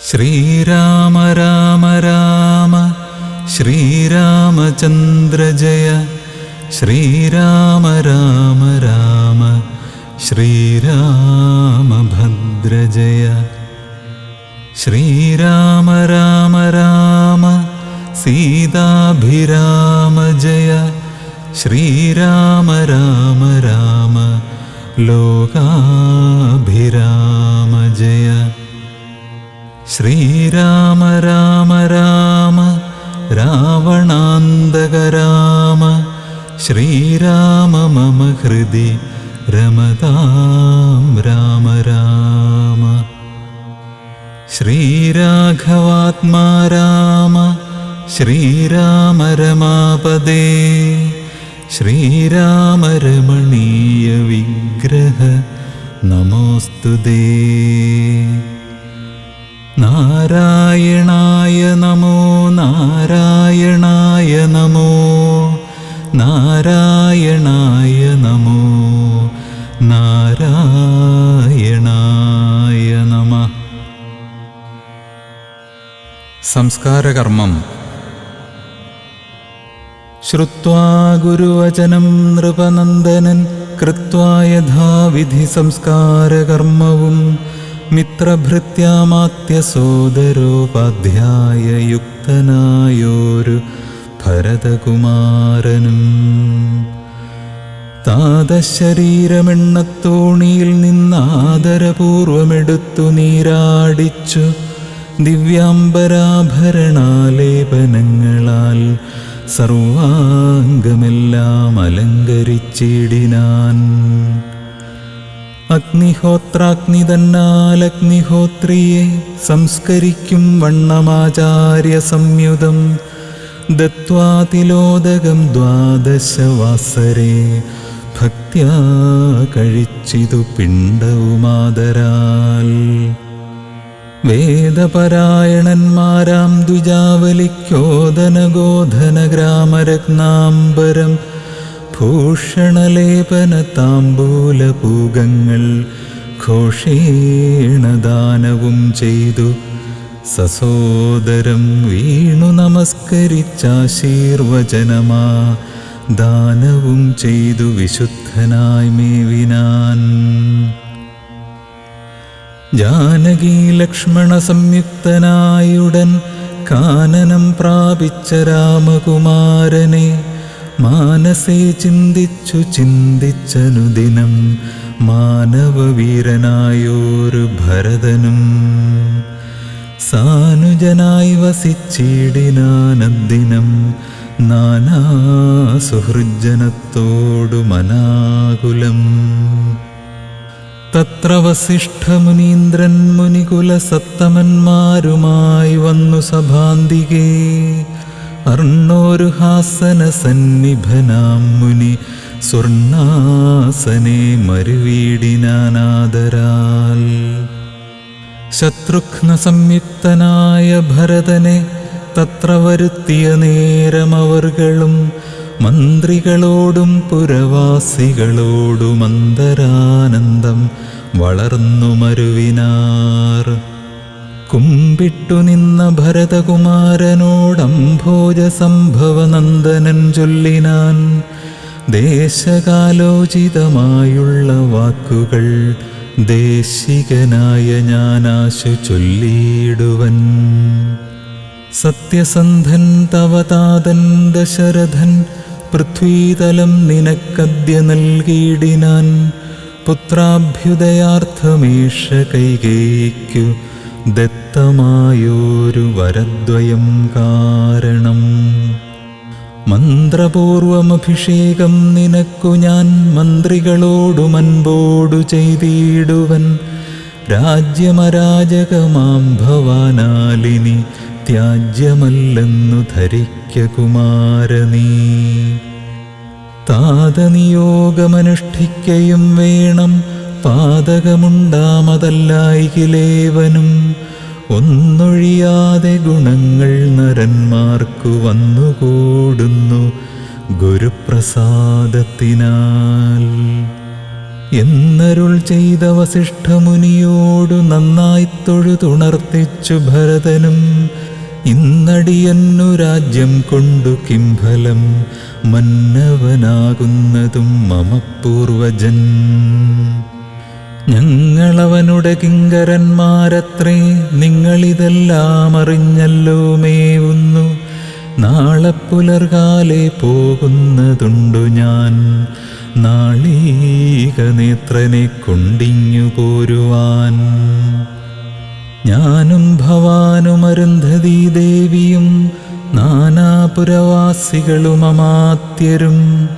ശ്രീരാമ രാമ രാമ ശ്രീരാമചന്ദ്ര ജയ. ശ്രീരാമ രാമ രാമ ശ്രീരാമഭദ്ര ജയ. ശ്രീരാമ രാമ രാമ സീതാഭിരാമ ജയ. ശ്രീരാമ രാമ രാമ ലോകാഭിരാമ ജയ. ശ്രീരാമ രാമ രാമ രാവണാന്തക രാമ. ശ്രീരാമ മമ ഹൃദി രമതാം രാമ രാമ. ശ്രീരാഘവാത്മാ രാമ. ശ്രീരാമ രമാപദേ. ശ്രീരാമ രമണീയ വിഗ്രഹ നമോസ്തുതേ. നാരായണായ നമോ നാരായണായ നമോ നാരായണായ നമോ നാരായണായ നമഃ. സംസ്കാരകർമ്മം. ശ്രുത്വാ ഗുരുവചനം നൃപനന്ദനൻ കൃത്വാ യഥാവിധി സംസ്കാരകർമ്മവും മിത്രഭൃത്യാമാത്യസോദരോപാധ്യായയുക്തനായോരു ഭരതകുമാരനും താതശരീരമെണ്ണത്തോണിയിൽ നിന്നാദരപൂർവമെടുത്തു നീരാടിച്ചു ദിവ്യാംബരാഭരണാലേപനങ്ങളാൽ സർവാംഗമെല്ലാം അലങ്കരിച്ചിടിനാൻ. അഗ്നിഹോത്രാഗ്നി തന്നാൽ അഗ്നിഹോത്രിയെ സംസ്കരിക്കും വണ്ണമാചാര്യ സംയുതം ദത്വാ തിലോദകം ദ്വാദശവാസരേ ഭക്ത്യാ കഴിച്ചിതു പിണ്ടവുമാദരാൽ. വേദപരായണന്മാരാം ദ്വിജാവലിക്കോദനഗോധന ഗ്രാമരത്നാംബരം ഭൂഷണലേപന താംബൂലപൂഗങ്ങൾ ഘോഷേണദാനവും ചെയ്തു സസോദരം വീണു നമസ്കരിച്ചാശീർവചനമാ ദാനവും ചെയ്തു വിശുദ്ധനായി മേവിനാൻ. ജാനകീ ലക്ഷ്മണ സംയുക്തനായുടൻ കാനനം പ്രാപിച്ച രാമകുമാരനെ മാനസേ ചിന്തിച്ചു ചിന്തിച്ചനുദിനം മാനവവീരനായോരു ഭരതനും സാനുജനായി വസിച്ചിടിനാനദ്ദിനം നാനാ സുഹൃജ്ജനത്തോടു മനാകുലം. തത്ര വസിഷ്ഠമുനീന്ദ്രൻ മുനികുലസത്തമന്മാരുമായി വന്നു സഭാന്തികേ. അർണോരുഹാസന സന്നിഭനാം മുനി സ്വർണാസനെ മരുവീടിനാനാദരാൽ. ശത്രുഘ്ന സംയുക്തനായ ഭരതനെ തത്ര വരുത്തിയ നേരമവർകളും മന്ത്രികളോടും പുരവാസികളോടും അന്തരാനന്ദം വളർന്നു മരുവിനാർ. കുമ്പിട്ടു നിന്ന ഭരതകുമാരനോടംഭോജ സംഭവനന്ദനൻ ചൊല്ലിനാൻ. ദേശകാലോചിതമായുള്ള വാക്കുകൾ ദേശികനായ ഞാനാശു ചൊല്ലിയിടുവൻ. സത്യസന്ധൻ തവതാതൻ ദശരഥൻ പൃഥ്വീതലം നിനക്കദ്യ നൽകിയിടിനാൻ. പുത്രാഭ്യുദയാർത്ഥമേഷ കൈകേയിക്കു ദത്തമായോരു വരദ്വയം കാരണം. മന്ത്രപൂർവമഭിഷേകം നിനക്കു ഞാൻ മന്ത്രികളോടും അൻപോടു ചെയ്തിടുവൻ. രാജ്യമരാജകമാം ഭവാനാലിനി ത്യാജ്യമല്ലെന്നു ധരിക്ക കുമാരനീ. താതനിയോഗമനുഷ്ഠിക്കയും വേണം പാതകമുണ്ടാമതല്ലായികിലേവനും. ഒന്നൊഴിയാതെ ഗുണങ്ങൾ നരന്മാർക്കു വന്നുകൂടുന്നു ഗുരുപ്രസാദത്തിനാൽ. എന്നരുൾ ചെയ്ത വസിഷ്ഠമുനിയോടു നന്നായി തൊഴുതുണർത്തിച്ചു ഭരതനും, ഇന്നടിയന്നു രാജ്യം കൊണ്ടു കിംഫലം, മന്നവനാകുന്നതും മമ പൂർവജൻ. ഞങ്ങളവനുടെ കിങ്കരന്മാരത്രേ, നിങ്ങളിതെല്ലാം അറിഞ്ഞല്ലോ മേവുന്നു. നാളെ പുലർകാലെ പോകുന്നതുണ്ടു ഞാൻ, നാളീകനേത്രനെ കൊണ്ടിങ്ങു പോരുവാൻ. ഞാനും ഭവാനും അരുന്ധതീ ദേവിയും നാനാപുരവാസികളും അമാത്യരും,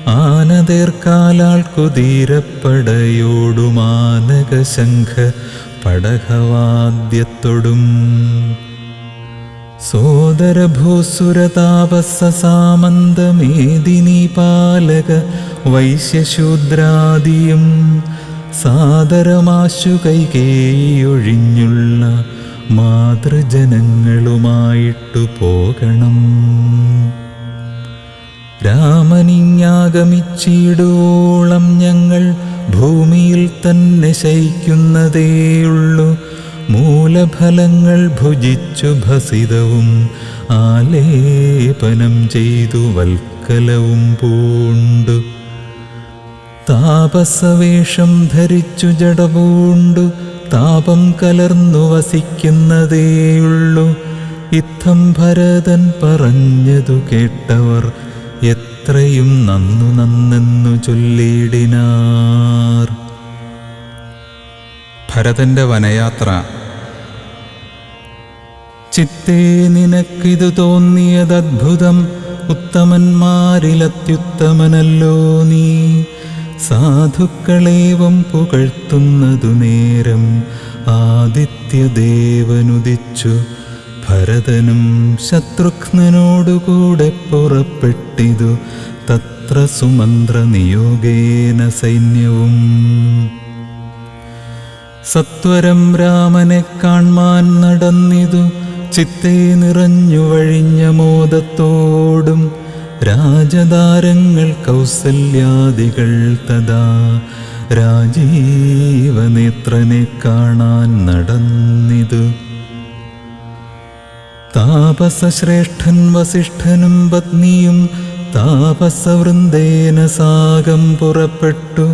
ആനതേർക്കാലാൾ കുതിരപ്പടയോടുമാനകശംഖ പടഹവാദ്യത്തൊടും. സോദരഭൂസുരതാപസസാമന്തമേദിനി പാലക വൈശ്യശൂദ്രാദിയും, സാദരമാശു കൈകേയൊഴിഞ്ഞുള്ള മാതൃജനങ്ങളുമായിട്ടു പോകണം. രാമനിങ്ങാഗമിച്ചിടുവോളം ഞങ്ങൾ ഭൂമിയിൽ തന്നെ ശയിക്കുന്നതേയുള്ളൂ. മൂലഫലങ്ങൾ ഭുജിച്ചു ഭസിതവും ആലേപനം ചെയ്തു വൽക്കലവും പൂണ്ടു, താപസവേഷം ധരിച്ചു ജടപൂണ്ടു താപം കലർന്നു വസിക്കുന്നതേയുള്ളൂ. ഇത്തം ഭരതൻ പറഞ്ഞതു കേട്ടവർ എത്രയും നന്നെന്നു ചൊല്ലിയിടിനാർ. ഭരതന്റെ വനയാത്ര. ചിത്തേ നിനക്കിതു തോന്നിയതദ്ഭുതം, ഉത്തമന്മാരിലത്യുത്തമനല്ലോ നീ. സാധുക്കളേവം പുകഴ്ത്തുന്നതു നേരം ആദിത്യദേവനുദിച്ചു. ഭരതനും ശത്രുഘ്നനോടുകൂടെ പുറപ്പെട്ടിതു തത്ര സുമന്ത്രനിയോഗേന സൈന്യവും. സത്വരം രാമനെ കാൺമാൻ നടന്നിതു, ചിത്തേ നിറഞ്ഞു വഴിഞ്ഞ മോദത്തോടും. രാജതാരങ്ങൾ കൗസല്യാദികൾ തഥാ രാജീവനേത്രനെ കാണാൻ നടന്നിതു. താപസശ്രേഷ്ഠൻ വസിഷ്ഠനും പത്നിയും താപസവൃന്ദേന സാഗം പുറപ്പെട്ടു.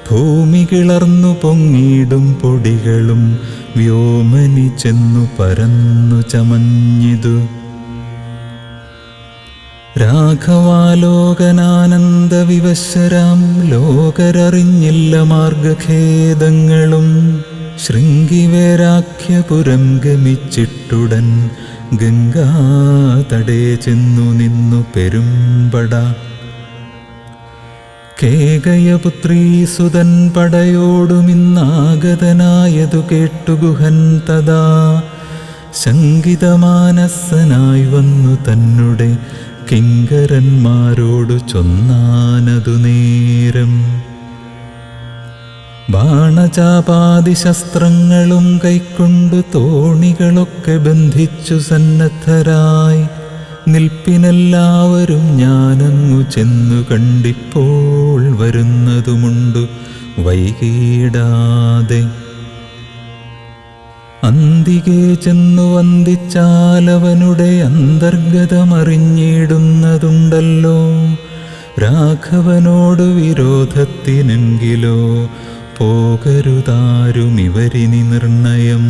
ഭൂമി കിളർന്നു പൊങ്ങിടും പൊടികളും വ്യോമനി ചെന്നു പരന്നു ചമഞ്ഞിതു. രാഘവാലോകനാനന്ദവിവശരാം ലോകരറിഞ്ഞില്ല മാർഗഖേദങ്ങളും. ശൃംഗിവേരാഖ്യപുരം ഗമിച്ചിട്ടുടൻ ഗംഗാതടേ ചെന്നു നിന്നു പെരുമ്പട. കേകയപുത്രീസുതൻ പടയോടുമിന്നാഗതനായതു കേട്ടു ഗുഹൻ തഥാ. ശങ്കിതമാനസ്സനായി വന്നു തന്നുടെ കിങ്കരന്മാരോടു ചൊന്നാനതു നേരം. ബാണചാപാദിശസ്ത്രങ്ങളും കൈക്കൊണ്ടു തോണികളൊക്കെ ബന്ധിച്ചു സന്നദ്ധരായി നിൽപ്പിനെല്ലാവരും ഞാനങ്ങു ചെന്നു കണ്ടിപ്പോൾ വരുന്നതുമുണ്ടു വൈകിടാതെ. അന്തികെ ചെന്നു വന്ദിച്ചാലവനുടെ അന്തർഗതമറിഞ്ഞിടുന്നതുണ്ടല്ലോ. രാഘവനോടു വിരോധത്തിനെങ്കിലോ പോകരുതാരുമിവരിനി നിർണയം.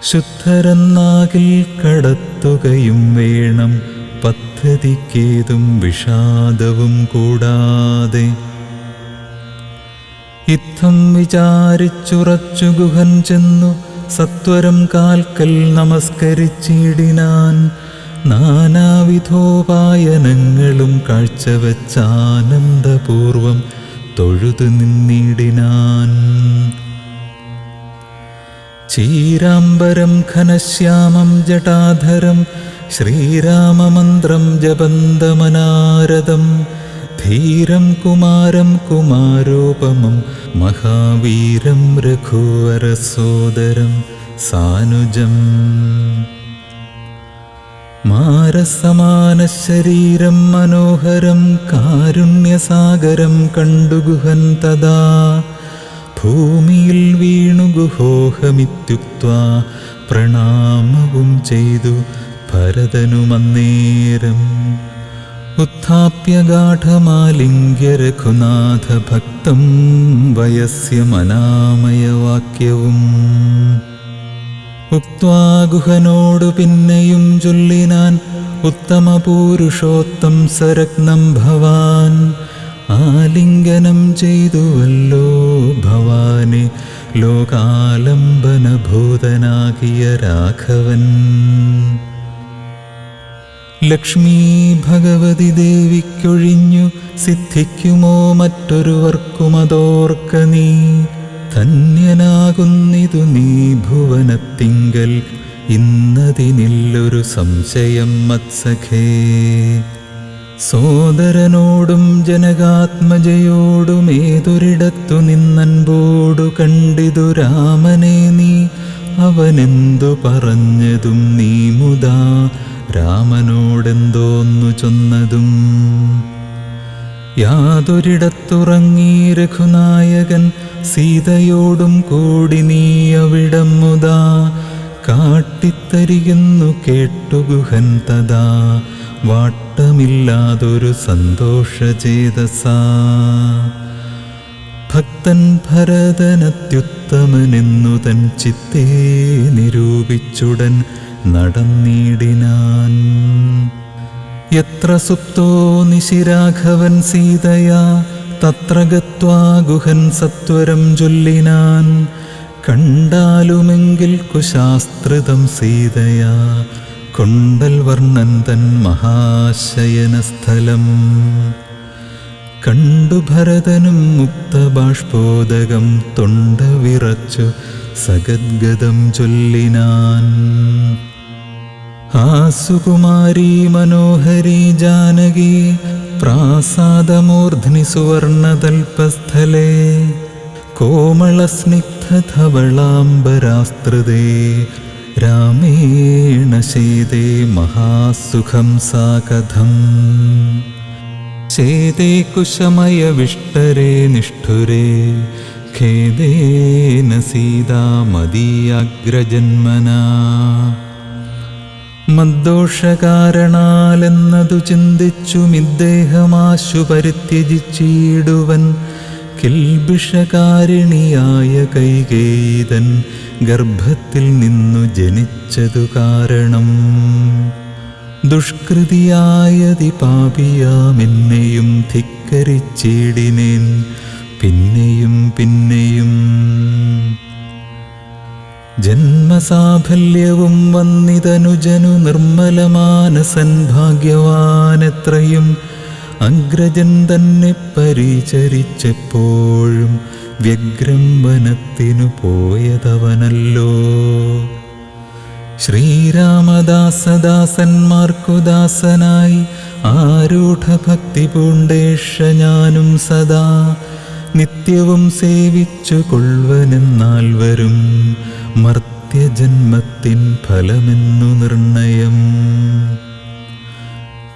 ശുദ്ധരെന്നാകിൽ കടത്തുകയും വേണം, പദ്ധതിക്കേതും വിഷാദവും കൂടാതെ. ഇത്തം വിചാരിച്ചുറച്ചു ഗുഹൻ ചെന്നു സത്വരം കാൽക്കൽ നമസ്കരിച്ചിടിനാൻ. നാനാവിധോപായനങ്ങളും കാഴ്ചവെച്ചാനന്ദപൂർവം തൊഴുതു നിന്നിടിനാൻ. ചീരാംബരം ഘനശ്യാമം ജടാധരം ശ്രീരാമമന്ത്രം ജപന്തമനാരദം. ധീരം കുമാരം കുമാരോപമം മഹാവീരം രഘുവരസോദരം സാനുജം. മാരസമാനശരീരം മനോഹരം കാരുണ്യസാഗരം കണ്ടു ഗുഹൻ തദാ ഭൂമിയിൽ വീണു ഗുഹോഹമിത്യുക്ത്വാ പ്രണാമവും ചെയ്തു ഭരതനുമന്നേരം. ഉത്ഥാപ്യ ഗാഠമാലിംഗ്യ രഘുനാഥ ഭക്തം വയസ്യമനാമയവാക്യവും ഉക്ത്വാ ഗുഹനോടു പിന്നെയും ചൊല്ലിനാൻ ഉത്തമ പൂരുഷോത്തം സരഗ്നം ഭവാൻ ആലിംഗനം ചെയ്തുവല്ലോ ഭവാനെ ലോകാലംബനഭൂതനാകിയ രാഘവൻ. ലക്ഷ്മീ ഭഗവതി ദേവിക്കൊഴിഞ്ഞു സിദ്ധിക്കുമോ മറ്റൊരുവർക്കുമതോർക്ക നീ ധന്യനാകുന്നിതു നീ ഭുവനത്തിങ്കൽ ഇന്നതിനില്ലൊരു സംശയം മത്സഖേ. സോദരനോടും ജനകാത്മജയോടും ഏതൊരിടത്തു നിന്നൻപോടു കണ്ടിതു രാമനെ നീ അവനെന്തു പറഞ്ഞതും നീ മുതാ രാമനോടെന്തോന്നു ചൊന്നതും. യാതൊരിടത്തുറങ്ങി രഘുനായകൻ സീതയോടും കൂടി നീ അവിടം മുതാ കാട്ടിത്തരികെന്നു കേട്ടു ഗുഹൻ തദാ വാട്ടമില്ലാതൊരു സന്തോഷചേതസാ. ഭക്തൻ ഭരതനത്യുത്തമനെന്നു തൻ ചിത്തേ നിരൂപിച്ചുടൻ നടന്നിടിനാൻ. യത്ര സുപ്തോ നിശിരാഘവൻ സീതയാ തത്ര ഗത്വാ ഗുഹൻ സത്വരം ചൊല്ലിനാൻ. കണ്ടാലുമെങ്കിൽ കുശാസ്ത്രിതം സീതയാ കൊണ്ടൽ വർണ്ണൻ തൻ മഹാശയനസ്ഥലം. കണ്ടു ഭരതനും മുക്തബാഷ്പോദകം തൊണ്ട വിറച്ചു സഗദ്ഗദം ചൊല്ലിനാൻ. ആസുകുമാരീ മനോഹരീ ജാനകി പ്രാസാദമൂർധ്നി സുവർണതൽപസ്ഥലേ കോമളസ്നിഗ്ധധവളാംബരാസ്തൃതേ രാമേണ സീതേ മഹാസുഖം സാ കഥം. ചേതേ കുശമയവിഷ്ടരേ നിഷ്ഠുരേ ഖേദേന സീതാ മദീയാഗ്രജന്മനാ. മദ്ദോഷകാരണാലെന്നതു ചിന്തിച്ചുമിദ്ദേഹമാശു പരിത്യജിച്ചിടുവൻ കിൽബിഷകാരിണിയായ കൈകേയിതൻ ഗർഭത്തിൽ നിന്നു ജനിച്ചതു കാരണം. ദുഷ്കൃതിയായതി പാപിയാമെന്നെയും ധിക്കരിച്ചിടിനേൻ പിന്നെയും പിന്നെയും. ജന്മസാഫല്യവും വന്നിതനുജനു നിർമ്മലമാനസൻ ഭാഗ്യവാനെത്രയും അഗ്രജൻ തന്നെ പരിചരിച്ചെപ്പോഴും വ്യഗ്രം വനത്തിനു പോയതവനല്ലോ. ശ്രീരാമദാസദാസന്മാർക്കു ദാസനായി ആരൂഢഭക്തി പൂണ്ടേഷ ഞാനും സദാ നിത്യവും സേവിച്ചു കൊള്ളുവനെന്നാൽ വരും മർത്യജന്മത്തിൻ ഫലമെന്നു നിർണയം.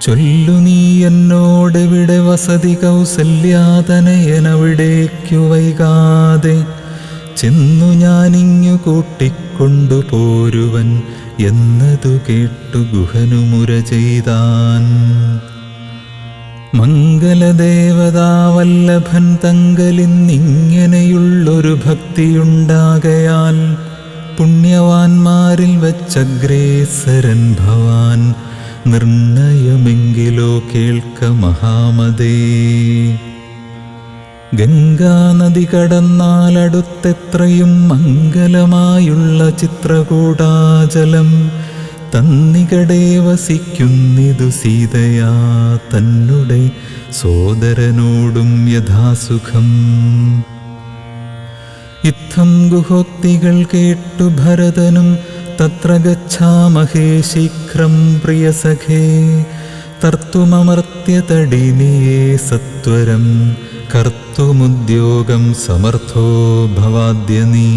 ചൊല്ലു നീ എന്നോടെവിടെ വസതി കൗസല്യാതനയനവിടേക്കു വൈകാതെ ചെന്നു ഞാനിങ്ങു കൂട്ടിക്കൊണ്ടു പോരുവൻ എന്നതു കേട്ടു ഗുഹനുമുര ചെയ്താൻ. മംഗലദേവതാവല്ലഭൻ തങ്കലിന്നിങ്ങനെയുള്ളൊരു ഭക്തിയുണ്ടാകയാൽ പുണ്യവാന്മാരിൽ വച്ചഗ്രേസരൻ ഭവാൻ നിർണയമെങ്കിലോ കേൾക്ക മഹാമതേ. ഗംഗാനദി കടന്നാലടുത്തെത്രയും മംഗലമായുള്ള ചിത്രകൂടാചലം തന്നികടെ വസിക്കുന്നിതു സീതയാ തന്നുടെ സോദരനോടും യഥാസുഖം. ഇത്തം ഗുഹോക്തികൾ കേട്ടു ഭരതനും തത്ര ഗച്ഛാമഹേ ശീഘ്രം പ്രിയസഖേ തർത്തുമമർത്യതടിനിയേ സത്വരം കർത്തുമുദ്യോഗം സമർത്ഥോ ഭവാദ്യ നീ.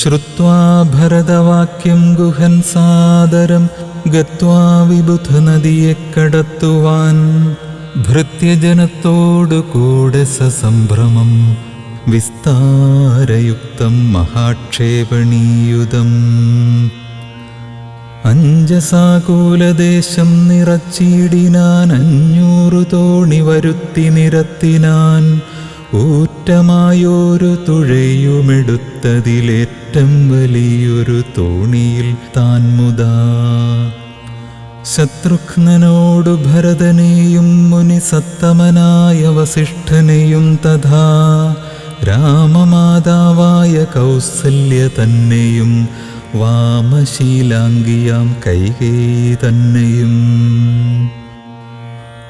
ശ്രുത്വാ ഭരതവാക്യം ഗുഹൻ സാദരം ഗത്വാ വിബുധ നദിയെ കടത്തുവാൻ ഭൃത്യജനത്തോടു കൂടെ സസംഭ്രമം വിസ്താരയുക്തം മഹാക്ഷേപണീയുതം അഞ്ജസാകൂലദേശം നിറച്ചിടിനാൻ 500 തോണി വരുത്തി നിരത്തിനാൻ ഊറ്റമായൊരു തുഴയുമെടുത്തതിലേറ്റം വലിയൊരു തോണിയിൽ താൻ മുതാ ശത്രുഘ്നനോടു ഭരതനെയും മുനിസത്തമനായ വസിഷ്ഠനെയും തഥാ രാമമാതാവായ കൗസല്യ തന്നെയും വാമശീലാംഗിയാം കൈകേയി തന്നെയും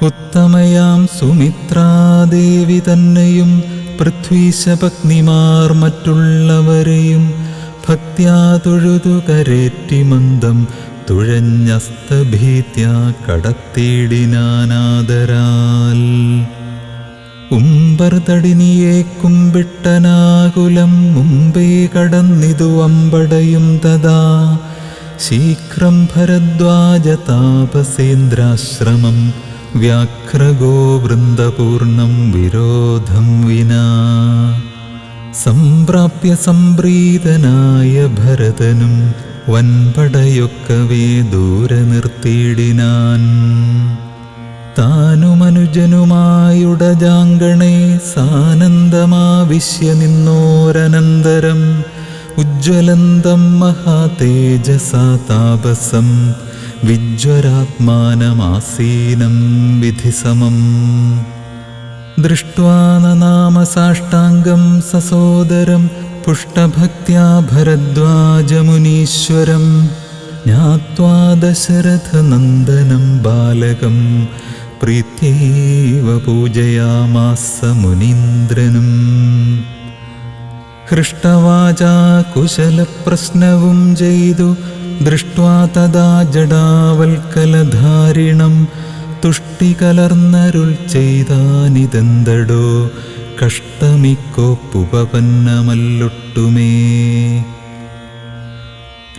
ഉത്തമയാം സുമിത്രാദേവി തന്നെയും പൃഥ്വീശപത്നിമാർ മറ്റുള്ളവരെയും ഭക്ത്യാ തൊഴുതു കരേറ്റി മന്ദം തുഴഞ്ഞസ്തഭീത്യാ കടത്തിയിടിനാനാദരാൽ ഉംബർതടിനിയെ കുമ്പിട്ടനാകുലം മുമ്പേ കടന്നിതു അമ്പടയും തഥാ ശീഘ്രം ഭരദ്വാജ താപസേന്ദ്രാശ്രമം വ്യാഘ്രഗോ വൃന്ദപൂർണം വിരോധം വിനാ സംപ്രാപ്യ സംപ്രീതനായ ഭരതനും വൻപടയൊക്കവേ ദൂരെ നിർത്തിയിടിനാൻ താനുമനുജനുമായുടജാങ്കണേ സാനന്ദമാവിശ്യ നിന്നോരനന്തരം ഉജ്ജ്വലന്തം മഹാതേജസാ താപസം വിജ്വരാത്മാനമാസീനം വിധിസമം ദൃഷ്ട്വാ നനാമ സാഷ്ടാംഗം സസോദരം പുഷ്ടഭക്ത്യാ ഭരദ്വാജമുനീശ്വരം ജ്ഞാത്വാ ദശരഥനന്ദനം ബാലകം പ്രീത്യൈവ പൂജയാമാസ മുനീന്ദ്രനും ഹൃഷ്ടവാചാ കുശലപ്രശ്നവും ചെയ്തു ദൃഷ്ട്വാ തഥാ ജടാവൽക്കലധാരിണം തുഷ്ടികലർന്നരുൾ ചെയ്താനിതെന്തടോ കഷ്ടമിക്കോപ്പുപന്നമല്ലൊട്ടുമേ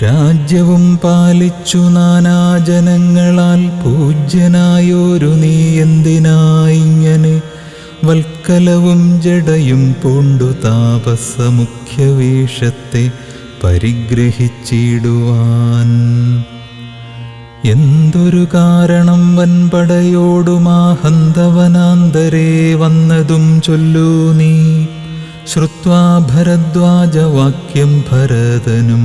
രാജ്യവും പാലിച്ചു നാനാജനങ്ങളാൽ പൂജ്യനായൊരു നീ എന്തിനായിങ്ങനെ വൽക്കലവും ജടയും പൂണ്ടു താപസമുഖ്യവേഷത്തെ പരിഗ്രഹിച്ചിടുവാൻ എന്തൊരു കാരണം വൻപടയോടുമാഹന്തവനാന്തരേ വന്നതും ചൊല്ലൂ നീ ശ്രുത്വാ ഭരദ്വാജവാക്യം ഭരതനും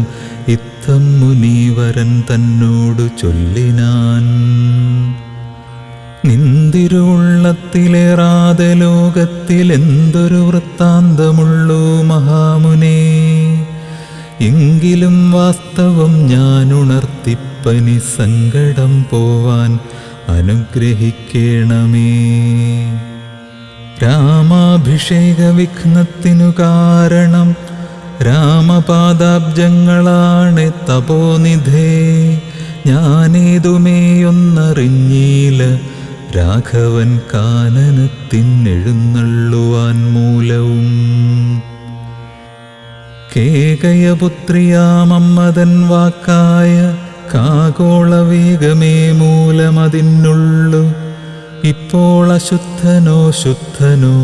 ഇത്തം മുനീവരൻ തന്നോടു ചൊല്ലിനാൻ നിന്തിരുവുള്ളത്തിലേറാതെ ലോകത്തിൽ എന്തൊരു വൃത്താന്തമുള്ളൂ മഹാമുനേ എങ്കിലും വാസ്തവം ഞാനുണർത്തിപ്പനി സങ്കടം പോവാൻ അനുഗ്രഹിക്കണമേ രാമാഭിഷേക വിഘ്നത്തിനു കാരണം രാമപാദാബ്ജങ്ങളാണ് തപോനിധേ ഞാനേതുമേയൊന്നറിഞ്ഞീല രാഘവൻ കാനനത്തിനെഴുന്നള്ളുവാൻ മൂലവും കേകയപുത്രിയാമമ്മതൻ വാക്കായ കാകോളവേഗമേ മൂലമതിനുള്ളു ഇപ്പോൾ അശുദ്ധനോ ശുദ്ധനോ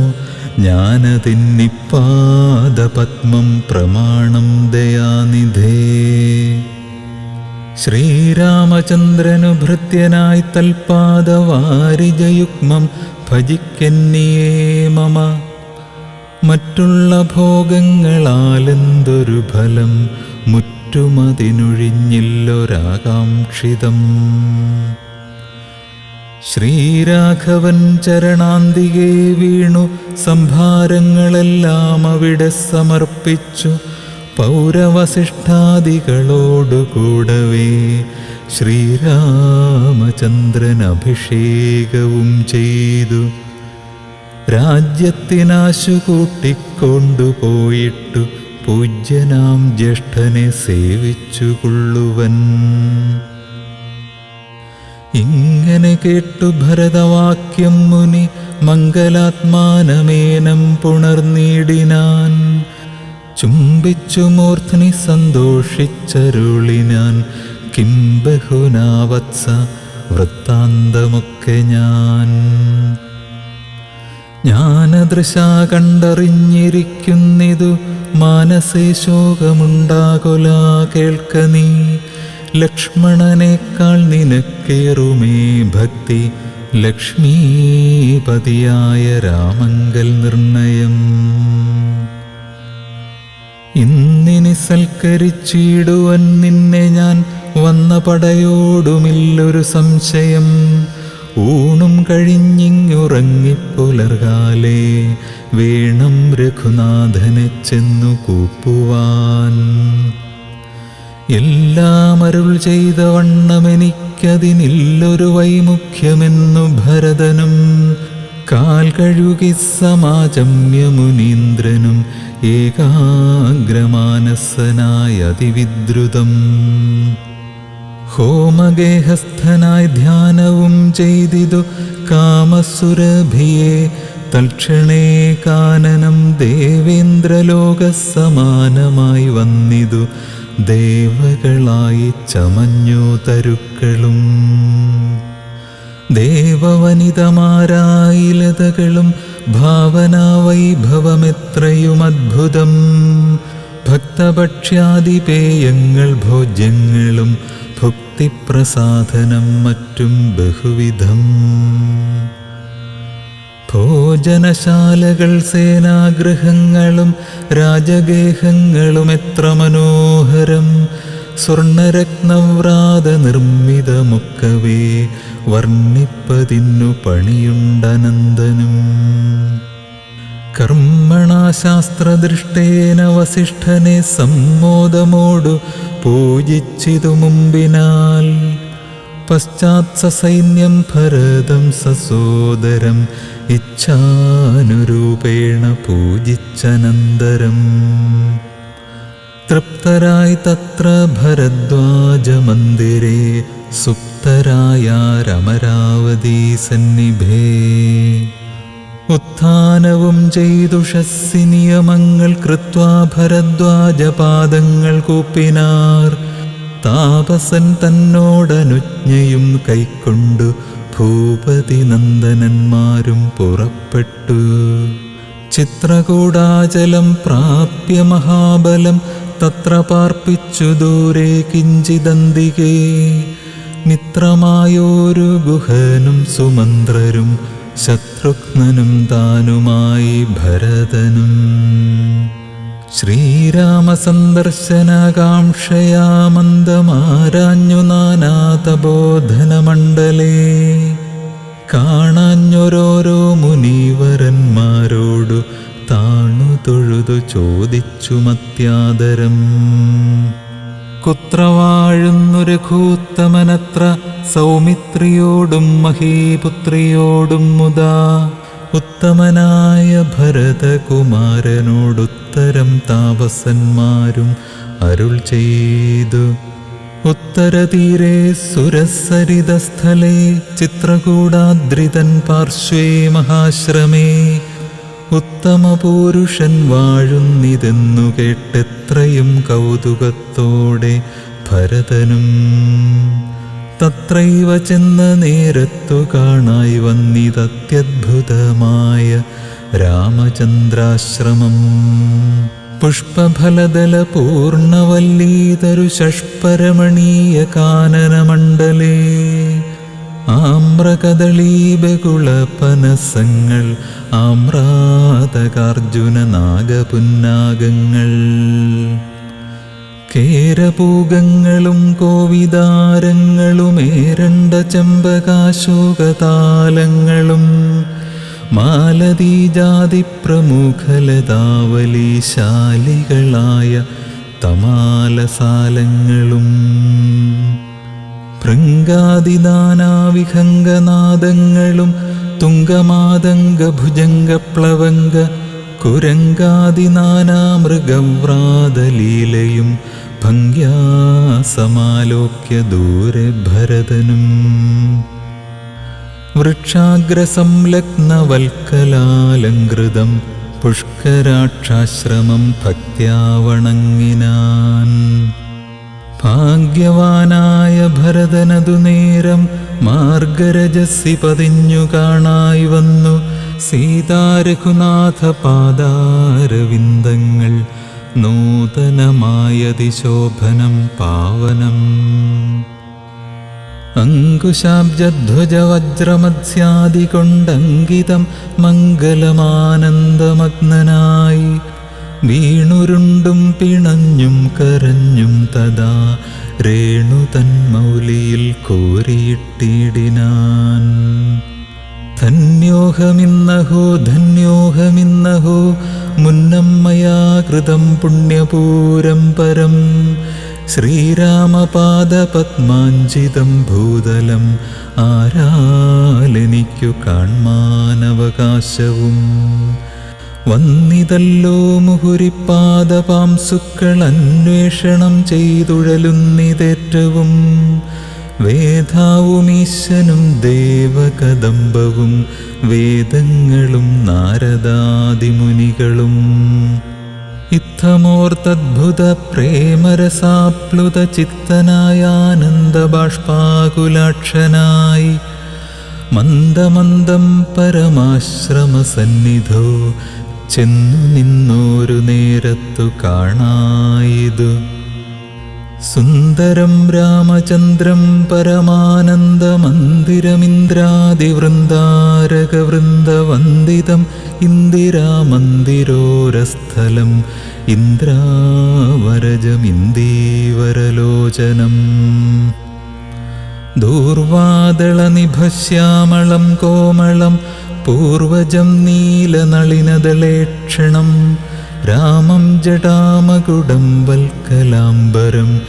ജ്ഞാനതിന്നിപ്പാദപത്മം പ്രമാണം ദയാനിധേ ശ്രീരാമചന്ദ്രനു ഭൃത്യനായി തൽപാദവാരിജയുഗ്മം ഭജിക്കന്നിയേ മമ മറ്റുള്ള ഭോഗങ്ങളാലെന്തൊരു ഫലം മുറ്റുമതിനൊഴിഞ്ഞില്ലൊരാകാംക്ഷിതം ശ്രീരാഘവൻ ചരണാന്തികെ വീണു സംഭാരങ്ങളെല്ലാം അവിടെ സമർപ്പിച്ചു പൗരവസിഷ്ഠാദികളോടുകൂടവേ ശ്രീരാമചന്ദ്രൻ അഭിഷേകവും ചെയ്തു രാജ്യത്തിനാശു കൂട്ടിക്കൊണ്ടുപോയിട്ടു പൂജ്യനാം ജ്യേഷ്ഠനെ സേവിച്ചുകൊള്ളുവൻ ഇങ്ങനെ കേട്ടു ഭരതവാക്യം മുനി മംഗലാത്മാനമേനം പുണർന്നിടിനാൻ ചുംബിച്ചു മൂർധ്നി സന്തോഷിച്ചരുളിനാൻ കിം ബഹുനാവത്സ വൃത്താന്തമൊക്കെ ജ്ഞാനദൃശാ കണ്ടറിഞ്ഞിരിക്കുന്നിതു മാനസേ ശോകമുണ്ടാകൊല കേൾക്ക നീ ലക്ഷ്മണനേക്കാൾ നിനക്കേറുമേ ഭക്തി ലക്ഷ്മീപതിയായ രാമങ്കൽ നിർണയം ഇന്നിനി സൽക്കരിച്ചിടുവൻ നിന്നെ ഞാൻ വന്ന പടയോടുമില്ലൊരു സംശയം ഊണും കഴിഞ്ഞിങ്ങുറങ്ങിപ്പുലർകാലേ വേണം രഘുനാഥനെ ചെന്നു കൂപ്പുവാൻ എല്ലാം അരുൾ ചെയ്ത വണ്ണമെനിക്കതിനില്ലൊരു വൈമുഖ്യമെന്നു ഭരതനും കാൽ കഴുകി സമാജമ്യമുനീന്ദ്രനും ഏകാഗ്രമാനസനായ അതിവിദ്രുതം ഹോമഗേഹസ്ഥനായി ധ്യാനവും ചെയ്തിതു കാമസുരഭിയെ തൽക്ഷണേ കാനനം ദേവേന്ദ്രലോകസമാനമായി വന്നിതു ദേവകളായി ചമഞ്ഞു തരുക്കളും ദേവവനിതമാരായി ലതകളും ഭാവനാവൈഭവമെത്രയും അദ്ഭുതം ഭക്തഭക്ഷ്യാദിപേയങ്ങൾ ഭോജ്യങ്ങളും ഭുക്തിപ്രസാധനം മറ്റും ബഹുവിധം ഭോജനശാലകൾ സേനാഗൃഹങ്ങളും രാജഗേഹങ്ങളും എത്ര മനോഹരം സ്വർണരത്നവ്രാത നിർമ്മിതമൊക്കവേ വർണ്ണിപ്പതിന്നു പണിയുണ്ടനന്ദനും കർമ്മണാശാസ്ത്രദൃഷ്ടേന വസിഷ്ഠനെ സമ്മോദമോടു പൂജിച്ചിതു മുമ്പിനാൽ പശ്ചാത് സൈന്യം ഭരതം സസോദരം ഇച്ഛാനുരൂപേണ പൂജിച്ചനന്തരം തൃപ്തരായി തത്ര ഭരദ്വാജമന്ദിരേ സുപ്തരായാരമരാവതീ സന്നിഭേ ഉത്ഥാനവും ചെയ്തുഷസ്സി നിയമങ്ങൾ കൃത്വാ ഭരദ്വാജപാദങ്ങൾ കൂപ്പിനാർ താപസൻ തന്നോടനുജ്ഞയും കൈക്കൊണ്ടു ഭൂപതി നന്ദനന്മാരും പുറപ്പെട്ടു ചിത്രകൂടാചലം പ്രാപ്യ മഹാബലം തത്ര പാർപ്പിച്ചു ദൂരെ കിഞ്ചിദന്തികേ മിത്രമായോരു ഗുഹനും സുമന്ത്രരും ശത്രുഘ്നനും താനുമായി ഭരതനും ശ്രീരാമസന്ദർശനകാംക്ഷയാ മന്ദമാരാഞ്ഞു നാനാതബോധനമണ്ഡലേ കാണാഞ്ഞൊരോരോ മുനീവരന്മാരോടു താണു തൊഴുതു ചോദിച്ചു മത്യാദരം കുത്ര വാഴുന്നു രഘൂത്തമനത്ര സൗമിത്രിയോടും മഹീപുത്രിയോടും മുദാ ഉത്തമനായ ഭരതകുമാരനോടുത്തരം താപസന്മാരും അരുൾ ചെയ്തു ഉത്തരതീരെ സുരസരിതസ്ഥലേ ചിത്രകൂടാദ്രിതൻ പാർശ്വേ മഹാശ്രമേ ഉത്തമപുരുഷൻ വാഴുന്നിതെന്നു കേട്ടെത്രയും കൗതുകത്തോടെ ഭരതനും തത്രൈവ ചെന്ന നേരത്തു കാണായി വന്നിതത്യദ്ഭുതമായ രാമചന്ദ്രാശ്രമം പുഷ്പഫലദല പൂർണവല്ലീതരു ഷഷ്പരമണീയ കാനനമണ്ഡലേ ആമ്രകദളീബകുളപനസങ്ങൾ ആമ്രാതകാർജുന നാഗപുന്നാഗങ്ങൾ കേരപൂഗങ്ങളും കോവിദാരങ്ങളുമേരണ്ട ചമ്പകാശോകതാലങ്ങളും മാലതീജാതി പ്രമുഖലതാവലീശാലികളായ തമാലസാലങ്ങളും ഭൃംഗാദിനാനാവിഹംഗനാദങ്ങളും തുംഗമാതംഗഭുജംഗപ്ലവംഗ കുരങ്കാദിനാനാമൃഗവ്രാതലീലയും ഭംഗ്യാ സമാലോക്യ ദൂരെ ഭരതനും വൃക്ഷാഗ്രസംലഗ്നവൽക്കലാലങ്കൃതം പുഷ്കരാക്ഷാശ്രമം ഭക്ത്യാ വണങ്ങിനാൻ ഭാഗ്യവാനായ സർഗരജസ്സി പതിഞ്ഞു കാണായി വന്നു സീതാരഘുനാഥ പാദാരവിന്ദങ്ങൾ നൂതനമായതിശോഭനം പാവനം. അങ്കുശാബ്ജധ്വജവജ്രമത്സ്യാദി കൊണ്ടങ്കിതം മംഗലമാനന്ദമഗ്നനായി വീണുരുണ്ടും പിണഞ്ഞും കരഞ്ഞും തഥാ രേണു തന്മൗലിയിൽ കോരിയിട്ടിടിനാൻ. ധന്യോഹമിന്നഹോ ധന്യോഹമിന്നഹോ മുന്നമ്മയാ കൃതം പുണ്യപൂരം പരം ശ്രീരാമപാദപത്മാഞ്ജിതം ഭൂതലം ആരാലെനിക്കു കാൺമാനവകാശവും. വന്നിതല്ലോ മുഹുരിപ്പാദപാംസുക്കൾ അന്വേഷണം ചെയ്തുഴലുന്നിതേറ്റവും വേദാവുമീശനും ദേവകദംബവും വേദങ്ങളും നാരദാദിമുനികളും. ഇത്തമോർത്തദ്ഭുത പ്രേമരസാപ്ലുത ചിത്തനായാനന്ദബാഷ്പാകുലാക്ഷനായി മന്ദമന്ദം പരമാശ്രമസന്നിധോ ചെന്നു നിന്നോരു നേരത്തു കാണായിതു. സുന്ദരം രാമചന്ദ്രം പരമാനന്ദമന്ദിരമിന്ദ്രാദിവൃന്ദാരകവൃന്ദവന്ദിതം ഇന്ദിരാമന്ദിരോരസ്ഥലം ഇന്ദ്രാവരജമിന്ദീവരലോചനം. ദൂർവാദളനിഭശ്യാമളം കോമളം പൂർവജം നീലനളിനദളേക്ഷണം രാമം ജടാമകുടം വൽക്കലാംബരം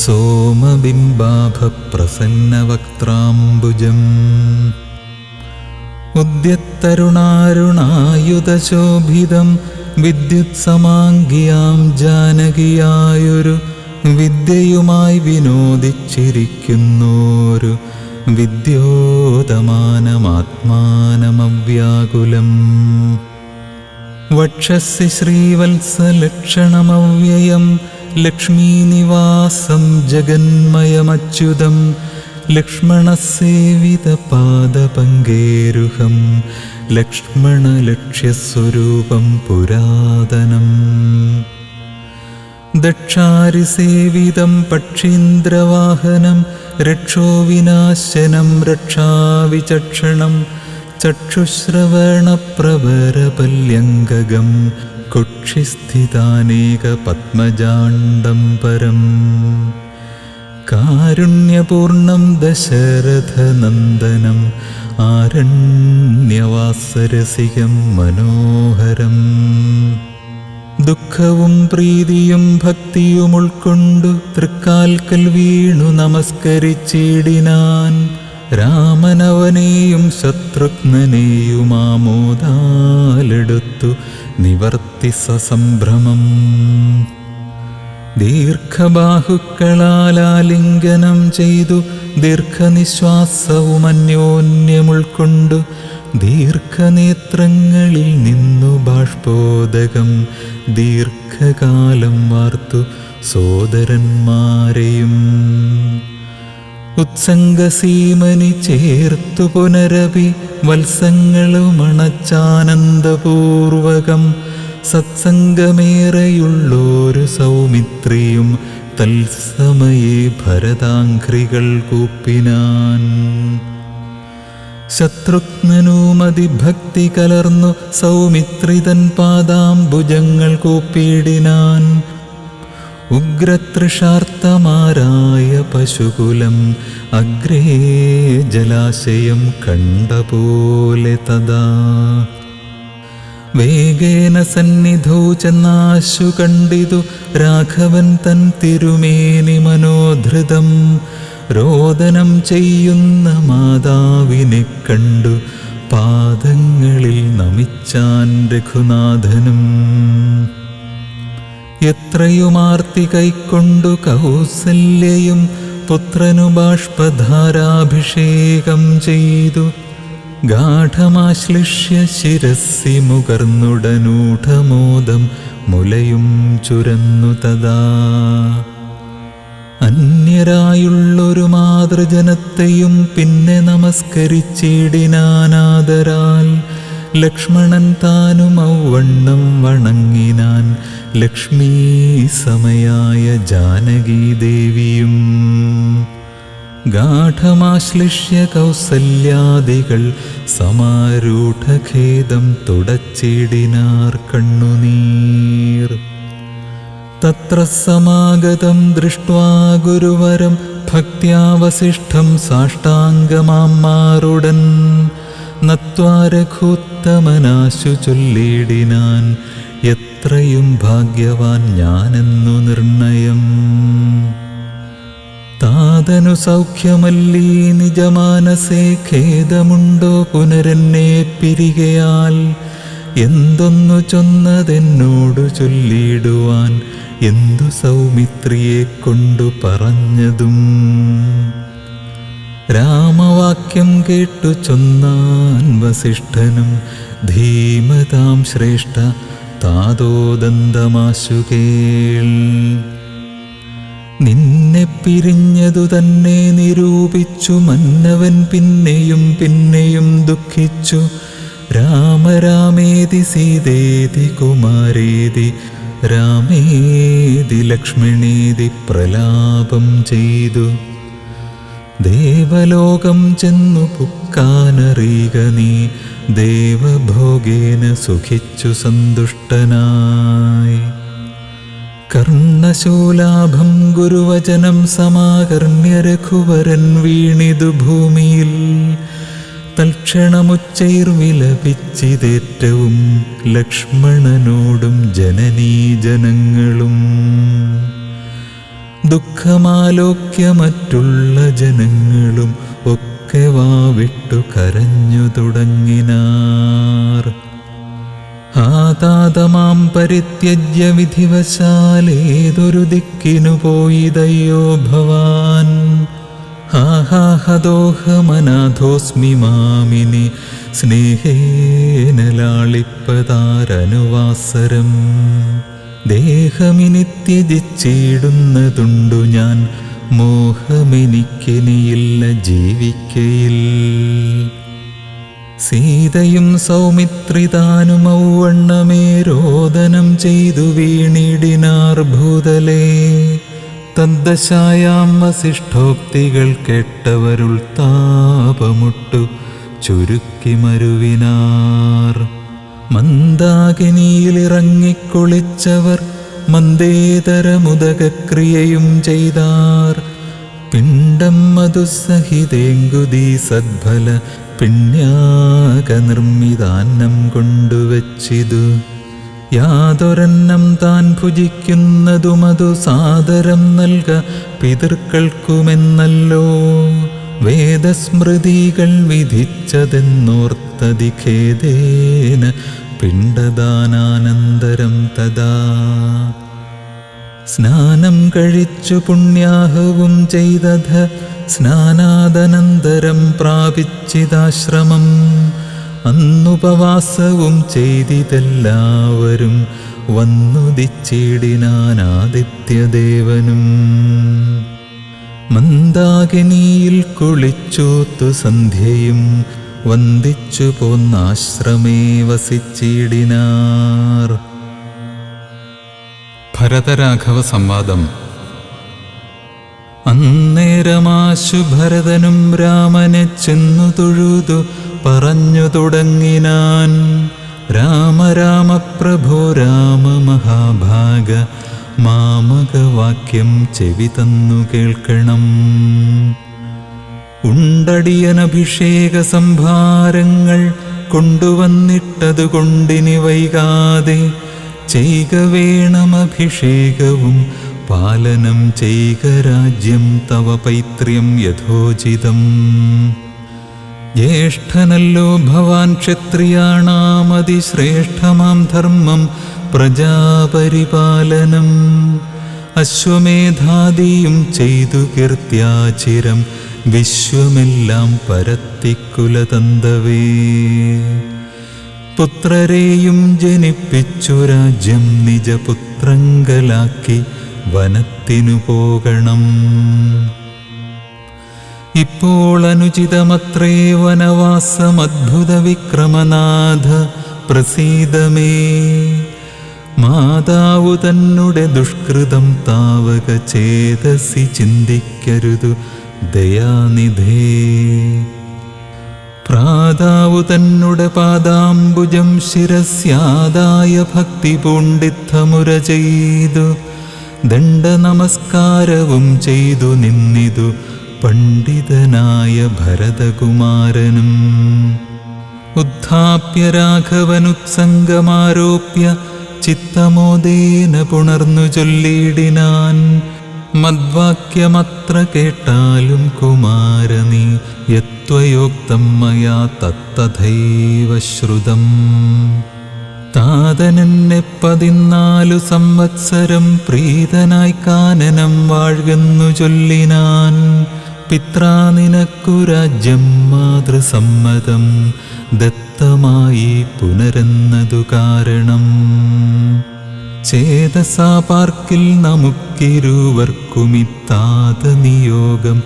സോമബിംബാഭപ്രസന്നവക്ത്രാംബുജം. ഉദ്യത്തരുണാരുണായുധശോഭിതം വിദ്യുത്സമാംഗിയാം ജാനകിയായൊരു വിദ്യയുമായി വിനോദിച്ചിരിക്കുന്നോരു വിദ്യോതമാനമാത്മാനമവ്യാകുലം. വക്ഷസി ശ്രീവത്സലക്ഷണമവ്യയം ലക്ഷ്മീനിവാസം ജഗന്മയമച്യുതം ലക്ഷ്മണസേവിതപാദപങ്കേരുഹം ലക്ഷ്മണലക്ഷ്യസ്വരൂപം പുരാതനം. ദക്ഷാരിസേവിതം പക്ഷീന്ദ്രവാഹനം രക്ഷോവിനാശനം രക്ഷാവിചക്ഷണം ചക്ഷുശ്രവണപ്രവരപല്യംഗകം കുക്ഷിസ്ഥിതാനേകപത്മജാണ്ഡം പരം. കാരുണ്യപൂർണം ദശരഥനന്ദനം ആരണ്യവാസരസികം മനോഹരം. ദുഃഖവും പ്രീതിയും ഭക്തിയും ഉൾക്കൊണ്ടു തൃക്കാൽക്കൽ വീണു നമസ്കരിച്ചിടിനാൻ. രാമനവനെയും ശത്രുഘ്നനെയും ആമോദാലെടുത്തു നിവർത്തി സസംഭ്രമം. ദീർഘബാഹുക്കളാലിംഗനം ചെയ്തു ദീർഘനിശ്വാസവും അന്യോന്യമുൾക്കൊണ്ടു ദീർഘനേത്രങ്ങളിൽ നിന്നു ബാഷ്പോദകം ദീർഘകാലം വാർത്തു സോദരന്മാരെയും. ഉത്സംഗസീമനി ചേർത്തു പുനരപി വത്സങ്ങളുമണച്ചാനന്ദപൂർവകം സത്സംഗമേറെയുള്ളോരു സൗമിത്രിയും തത്സമയേ ഭരതാംഘ്രികൾ കൂപ്പിനാൻ. ശത്രുഘ്നനുമതിഭക്തി കലർന്നു സൗമിത്രിതൻ പാദാംബുജങ്ങൾ കൂപ്പിയിടിനാൻ. ഉഗ്രതൃഷാർത്തമാരായ പശുകുലം അഗ്രേ ജലാശയം കണ്ട പോലെ തഥാ വേഗേന സന്നിധൗ ചെന്നാശു കണ്ടിതു രാഘവൻ തൻ തിരുമേനി മനോധൃതം. രോദനം ചെയ്യുന്ന മാതാവിനെ കണ്ടു പാദങ്ങളിൽ നമിച്ചാൻ രഘുനാഥനും. എത്രയുമാർത്തി കൈക്കൊണ്ടു കൗസല്യയും പുത്രനു ബാഷ്പധാരാഭിഷേകം ചെയ്തു. ഗാഠമാശ്ലിഷ്യ ശിരസ്സി മുകർന്നുടനൂഢമോദം മുലയും ചുരന്നു തഥാ. അന്യരായുള്ളൊരു മാതാ മാതൃജനത്തെയും പിന്നെ നമസ്കരിച്ചിടിനാനാദരാൽ. ലക്ഷ്മണൻ താനും ഔവണ്ണം വണങ്ങിനാൻ ലക്ഷ്മീ സമയായ ജാനകീദേവിയും. ഗാഠമാശ്ലിഷ്യ കൗസല്യാദികൾ സമാരൂഢഖേദം തുടച്ചിടിനാർ കണ്ണുനീർ. തത്ര സമാഗതം ദൃഷ്ട്വാ ഗുരുവരം ഭക്ത്യാ വസിഷ്ഠം സാഷ്ടാംഗമാറുടൻ നത്വാ രഘുത്തമനാശു ചൊല്ലിടിനാൻ, എത്രയും ഭാഗ്യവാൻ ഞാനെന്നു നിർണയം. താതനു സൗഖ്യമല്ലീ നിജമാനസേ, ഖേദമുണ്ടോ പുനരെന്നെ പിരികയാൽ. എന്തൊന്നു ചൊന്നതെന്നോടു ചൊല്ലിടുവാൻ, എന്തു സൗമിത്രിയെ കൊണ്ടു പറഞ്ഞതും. രാമവാക്യം കേട്ടു ചൊന്നാൻ വസിഷ്ഠനും, ധീമതാം ശ്രേഷ്ഠ താതോദന്തമാശു കേൾ. നിന്നെ പിരിഞ്ഞതു തന്നെ നിരൂപിച്ചു മന്നവൻ പിന്നെയും പിന്നെയും ദുഃഖിച്ചു. രാമരാമേതി സീതേതി കുമാരേതി രാമേതി ലക്ഷ്മണേതി പ്രലാപം ചെയ്തു. ദേവലോകം ചെന്നു പുക്കാനറിയുക നീ, ദേവഭോഗേന സുഖിച്ചു സന്തുഷ്ടനായി. കർണശൂലാഭം ഗുരുവചനം സമാകർണ്യ രഘുവരൻ വീണിതു ഭൂമിയിൽ. തൽക്ഷണമുച്ചൈർവിലപിച്ചിതേറ്റവും ലക്ഷ്മണനോടും ജനനീജനങ്ങളും. ദുഃഖമാലോക്യ മറ്റുള്ള ജനങ്ങളും ഒക്കെ വാവിട്ടു കരഞ്ഞു തുടങ്ങിനാർ. ആതാതമാം പരിത്യജ്യ വിധിവശാലേതൊരു ദിക്കിനു പോയിതയ്യോ ഭവാൻ. ആഹാഹദോഹമനാഥോസ്മി മാമിനി സ്നേഹേന ലാളിപ്പതാരനുവാസരം. ദേഹമിനി ത്യജിച്ചിടുന്നതുണ്ടു ഞാൻ, മോഹമെനിക്കിനിയില്ല ജീവിക്കയിൽ. സീതയും സൗമിത്രിതാനും ഔവണ്ണമേ രോദനം ചെയ്തു വീണിടിനാർ ഭൂതലേ. തദ്ദശായാം വസിഷ്ഠോക്തികൾ കേട്ടവരുൾ താപമുട്ടു ചുരുക്കി മരുവിനാർ. മന്ദാകിനിയിലിറങ്ങിക്കുളിച്ചവർ മന്ദേതരമുദകക്രിയയും ചെയ്താർ. പിണ്ടം മധുസഹിതേങ്കുതി സദ്ഫല പിണ്യാകനിർമ്മിതാന്നം കൊണ്ടുവച്ചിതു. യാതൊരന്നം താൻ ഭുജിക്കുന്നതുമതു സാദരം നൽക പിതൃക്കൾക്കുമെന്നല്ലോ വേദസ്മൃതികൾ വിധിച്ചതെന്നോർത്തതിഖേദേന പിണ്ടദാനാനന്തരം തദാ. സ്നാനം കഴിച്ചു പുണ്യാഹവും ചെയ്തധ സ്നാനാദനന്തരം പ്രാപിച്ചിതാശ്രമം. അന്നുപവാസവും ചെയ്തിതെല്ലാവരും വന്നുദിച്ചിടിനാനാദിത്യദേവനും. മന്ദാകിനിയിൽ കുളിച്ചൂത്തു സന്ധ്യയും വന്ദിച്ചു പോന്നാശ്രമേ വസിച്ചിടിനാർ. ഭരതരാഘവ സംവാദം. അന്നേരമാശു ഭരതനും രാമനെ ചെന്നു തൊഴുതു പറഞ്ഞു തുടങ്ങിനാൻ. രാമ രാമ പ്രഭോ രാമ മഹാഭാഗ, മാമകവാക്യം ചെവി തന്നു കേൾക്കണം. ഉണ്ടടിയനഭിഷേക സംഭാരങ്ങൾ കൊണ്ടുവന്നിട്ടതുകൊണ്ടിനി വൈകാതെ ചെയ്ക വേണമഭിഷേകവും പാലനം ചെയ്ക രാജ്യം തവ പൈത്ര്യം യഥോചിതം. ജ്യേഷ്ഠനല്ലോ ഭവാൻ ക്ഷത്രിയാണാമതിശ്രേഷ്ഠമാം ധർമ്മം പ്രജാപരിപാലനം. അശ്വമേധാദിയും ചെയ്തു കീർത്തിയാചിരം വിശ്വമെല്ലാം പരത്തിക്കുലതന്തവേ. പുത്രരെയും ജനിപ്പിച്ചു രാജ്യം നിജപുത്രങ്കലാക്കി വനത്തിനു പോകണം. ഇപ്പോൾ അനുചിതമത്രേ വനവാസമദ്ഭുത വിക്രമനാഥ പ്രസീദമേ. മാതാവു തന്നെ ദുഷ്കൃതം താവക ചേതസി ചിന്തിക്കരുതു ദയാനിധേ. പ്രാതാവു തന്നെ പാദാംബുജം ശിരസ്യാദായ ഭക്തി പൂണ്ടിത്തമുര ചെയ്തു ദണ്ഡ നമസ്കാരവും ചെയ്തു നിന്നിതു പണ്ഡിതനായ ഭരതകുമാരനും. ഉദ്ധാപ്യ രാഘവനുത്സംഗമാരോപ്യ ചിത്തമോദേന പുണർന്നു ചൊല്ലിയിടിനാൻ. മദ്വാക്യമത്ര കേട്ടാലും കുമാരനീ യത്വയോക്തം മയാ തത്തഥൈവ ശ്രുതം. താതനെന്നെ 14 സംവത്സരം പ്രീതനായി കാനനം വാഴുന്നു ചൊല്ലിനാൻ. പിത്രാ നിനക്കു രാജ്യം മാതൃസമ്മതം ദത്തമായി പുനരെന്നതു കാരണം. ചേതസാ പാർക്കിൽ നമുക്കിരുവർക്കുമിത്താത നിയോഗം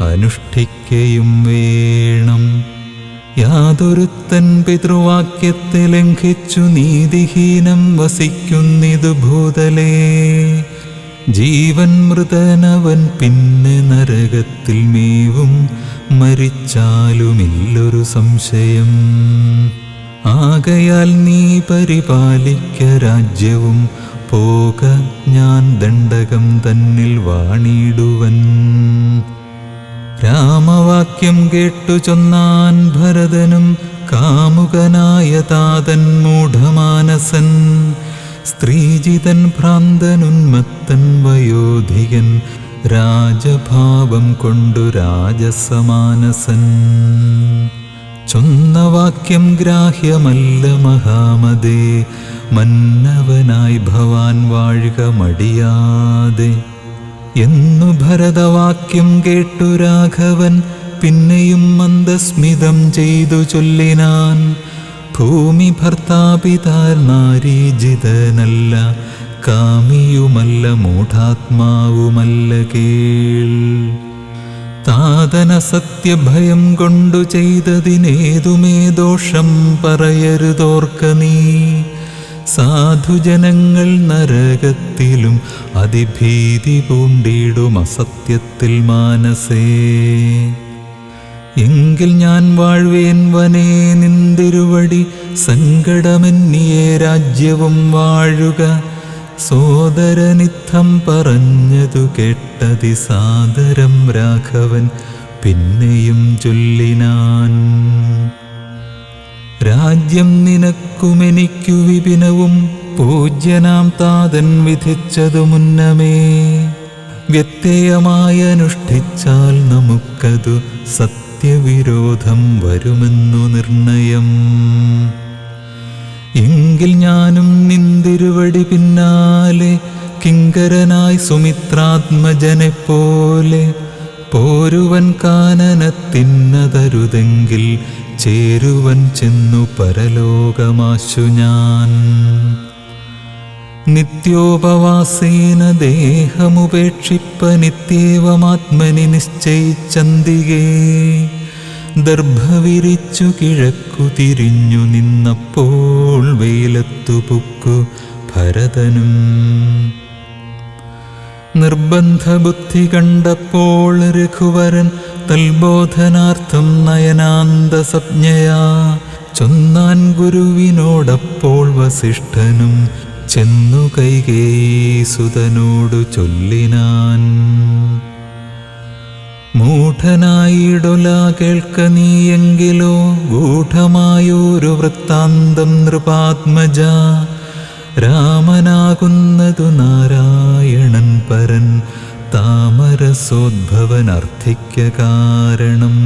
അനുഷ്ഠിക്കയും വേണം. യാതൊരുത്തൻ പിതൃവാക്യത്തെ ലംഘിച്ചു നീതിഹീനം വസിക്കുന്നിതു ഭൂതലേ. ജീവൻ മൃതനവൻ പിന്നെ നരകത്തിൽ മേവും മരിച്ചാലുമില്ലൊരു സംശയം. ആകയാൽ നീ പരിപാലിക്ക രാജ്യവും പോക ഞാൻ ദണ്ഡകം തന്നിൽ വാണിടുവൻ. രാമവാക്യം കേട്ടു ചൊന്നാൻ ഭരതനും കാമുകനായ താതൻ മൂഢമാനസൻ. സ്ത്രീജിതൻ ഭ്രാന്തനുന്മത്തൻ വയോധികൻ രാജഭാവം കൊണ്ടു രാജസമാനസൻ. ചൊന്ന വാക്യം ഗ്രാഹ്യമല്ല മഹാമതേ, മന്നവനായി ഭവാൻ വാഴുക മടിയാതെ. എന്നു ഭരതവാക്യം കേട്ടു രാഘവൻ പിന്നെയും മന്ദസ്മിതം ചെയ്തു ചൊല്ലിനാൻ. ഭൂമി ഭർത്താപിതാർ നാരീജിതനല്ല, കാമിയുമല്ല മൂഢാത്മാവുമല്ല കേൾ. താതന സത്യഭയം കൊണ്ടു ചെയ്തതിനേതുമേ ദോഷം പറയരുതോർക്ക നീ. സാധുജനങ്ങൾ നരകത്തിലും അതിഭീതി പൂണ്ടിടും അസത്യത്തിൽ മാനസേ. എങ്കിൽ ഞാൻ വാഴ്വേൻ വനേ നിന്തിരുവടി സങ്കടമെന്നിയേ രാജ്യവും വാഴുക. സോദരനിത്തം പറഞ്ഞതു കേട്ടതി സാദരം രാഘവൻ പിന്നെയും ചൊല്ലിനാൻ. രാജ്യം നിനക്കുമെനിക്കു വിപിനവും പൂജ്യനാം താതൻ വിധിച്ചതു മുന്നമേ. വ്യത്യയമായി അനുഷ്ഠിച്ചാൽ നമുക്കതു സത്യവിരോധം വരുമെന്നു നിർണയം. എങ്കിൽ ഞാനും നിന്തിരുവടി പിന്നാലെ കിങ്കരനായി സുമിത്രാത്മജനെപ്പോലെ പോരുവൻ കാനനത്തിന്നതരുതെങ്കിൽ ചേരുവൻ ചെന്നു പരലോകമാശു ഞാൻ. നിത്യോപവാസേന ദേഹമുപേക്ഷിപ്പ നിത്യേവമാത്മനി നിശ്ചയിച്ചന്തികേ. ദർഭവിരിച്ചു കിഴക്കു തിരിഞ്ഞു നിന്നപ്പോൾ വെയിലത്തു പുക്കു ഭരതനും. നിർബന്ധബുദ്ധി കണ്ടപ്പോൾ രഘുവരൻ തൽബോധനാർത്ഥം നയനാന്തസജ്ഞയാ ചൊന്നാൻ ഗുരുവിനോടപ്പോൾ വസിഷ്ഠനും ചെന്നു കൈകേയിസുതനോടു ചൊല്ലിനാൻ. മൂഢനായിടൊല കേൾക്ക നീയെങ്കിലോ ഗൂഢമായൊരു വൃത്താന്തം നൃപാത്മജ. രാമനാകുന്നതു നാരായണൻ പരൻ താമരസോദ്ഭവനർത്ഥിക്ക കാരണം.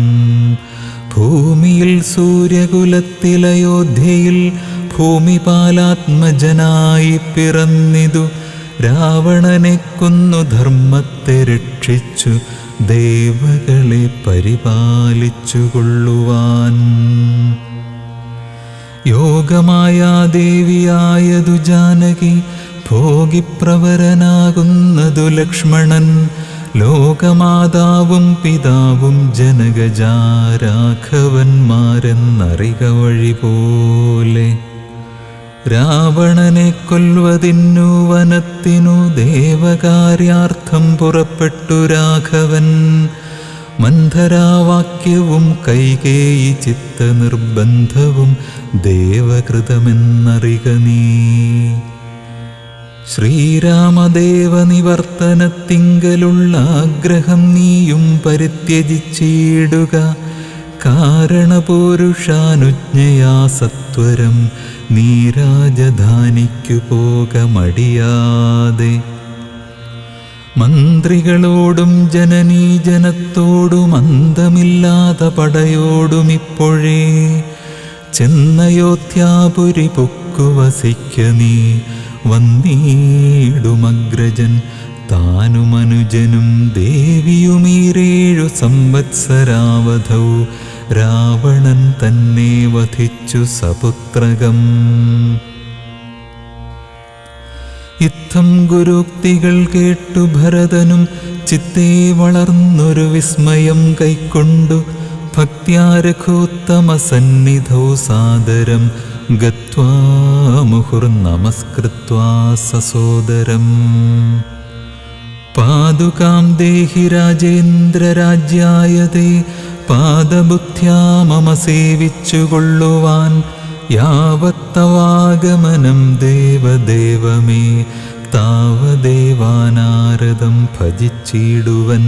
ഭൂമിയിൽ സൂര്യകുലത്തിലയോധ്യയിൽ ഭൂമിപാലാത്മജനായി പിറന്നിതു. രാവണനെ കൊന്നു ധർമ്മത്തെ രക്ഷിച്ചു ദേവകളെ പരിപാലിച്ചു കൊള്ളുവാൻ. യോഗമായ ദേവിയായതു ജാനകി, ഭോഗിപ്രവരനാകുന്നതു ലക്ഷ്മണൻ. ലോകമാതാവും പിതാവും ജനകജാരാഘവന്മാരെന്നറിക വഴി പോലെ. രാവണനെ കൊല്വതിന്നു വനത്തിനു ദേവകാര്യാർത്ഥം പുറപ്പെട്ടു രാഘവൻ. മന്ധരാവാക്യവും കൈകേയി ചിത്തനിർബന്ധവും ദേവകൃതമെന്നറിക നീ. ശ്രീരാമദേവനിവർത്തനത്തിങ്കലുള്ള ആഗ്രഹം നീയും പരിത്യജിച്ചിടുക. കാരണപുരുഷാനുജ്ഞയാ സത്വരം നീ രാജധാനിക്കു പോക മടിയാതെ. മന്ത്രികളോടും ജനനീജനത്തോടും അന്തമില്ലാത്ത പടയോടുമിപ്പോഴേ ചെന്നയോധ്യാപുരി പൊക്കു വസിക്ക നീ. വന്നീടുമഗ്രജൻ താനുമനുജനും ദേവിയുമീരേഴു സംവത്സരാവധൗ രാവണൻ തന്നെ വധിച്ചു സപുത്രകം. ഇത്തം ഗുരുക്തികൾ കേട്ടു ഭരതനും ചിത്തേ വളർന്നൊരു വിസ്മയം കൈക്കൊണ്ടു ഭക്ത്യാ രഘോത്തമസന്നിധൗ സാദരം ഗത്വാ മുഹുർനമസ്കൃത്വാ സസോദരം. പാദുകാം ദേഹി രാജേന്ദ്രരാജ്യായതേ പാദബുദ്ധ്യാ മമ സേവിച്ചുകൊള്ളുവാൻ. യാവത്തവാഗമനം ദേവദേവമേ താവദേവാനാരദം ഭജിച്ചിടുവൻ.